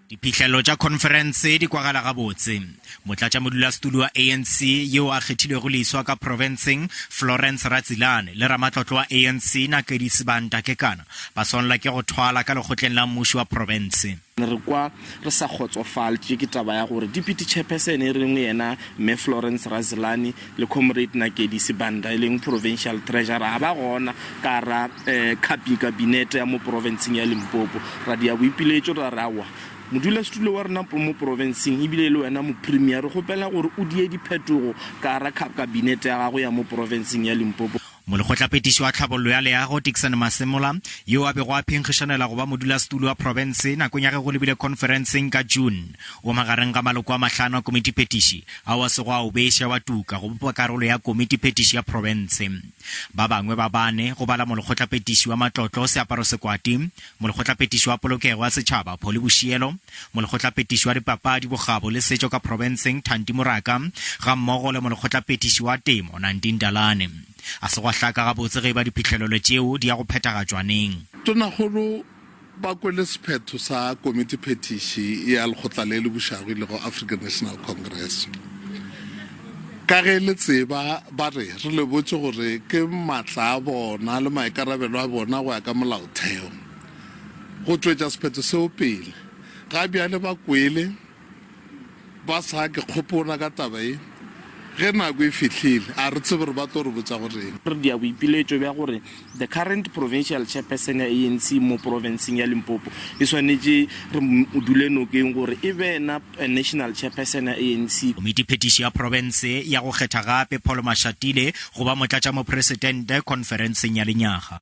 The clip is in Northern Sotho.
Diphihlello tša conference di kwagala gabotse. Motlatša Modulasetulo wa ANC yeo a kgethilwego le iswa ka profenseng Florence Ratsilane le ramatlotlo wa ANC Nakedi Sebanta Kekana ba sonla ke go thwala ka lekgotleng la mmušo wa province. Re kwa re sa kgotsofaletse ke taba ya gore deputy chairperson e reng yena me Florence Ratsilane le comrade Nakedi Sebanta e leng provincial treasurer ba gona ka ra kabinete ya mo provinceng ya Limpopo ra dia boipiletšo ra rawa Modulasetulo wa rena mo profenseng ebile le wena mo premier go pela gore o die diphetogo ka ra kabinete ya gago ya mo profenseng ya Limpopo. Molekgotlaphethiši wa tlhabollo ya leago Dickson Masemola yo a bego a phenkgišanela go ba modulasetulo wa province nakong ya ge go lebile conferenceng ka June o magareng ga maloko a mahlano a Komitiphethiši ao a sego a o beša wa tuka go bopa karolo ya Komitiphethiši ya province. Ba bangwe ba bane go bala molekgotlaphethiši wa matlotlo Seaparo Sekwati, molekgotlaphethiši wa polokego ya setšhaba Pholi Bushielo, molekgotlaphethiši wa dipapadi bogabo le setšo ka provinceng Thanti Moraka ga mmogo le molekgotlaphethiši wa temo Nandini Dalane. A se go hlaka gabotse ge ba diphihlelelo tšeo di ya go phethagatšwaneng. Tonakgolo ba kwele sephetho sa Komiti Phethisi ya lekgotla le le bušago le go African National Congress. Ka ge le tseba ba re le botse gore ke matla a bona le maikarabelo a bona go ya ka molaotheo go tšwetša sephetho seo pele. Ga bjale ba kwele ba sa ke kgopona ka taba e ge nako e fihlile a re tsebe re ba tlo re botsa gore re dia boipiletšo bja gore the current provincial chairperson ya ANC mo provinceng ya Limpopo e swanetše re dule nokeng gore e be na national chairperson ya ANC. Komitiphethiši ya province ya go kgetha gape Pholo Mashatile go ba motlatša mopresidente conferenceng ya lenyaga.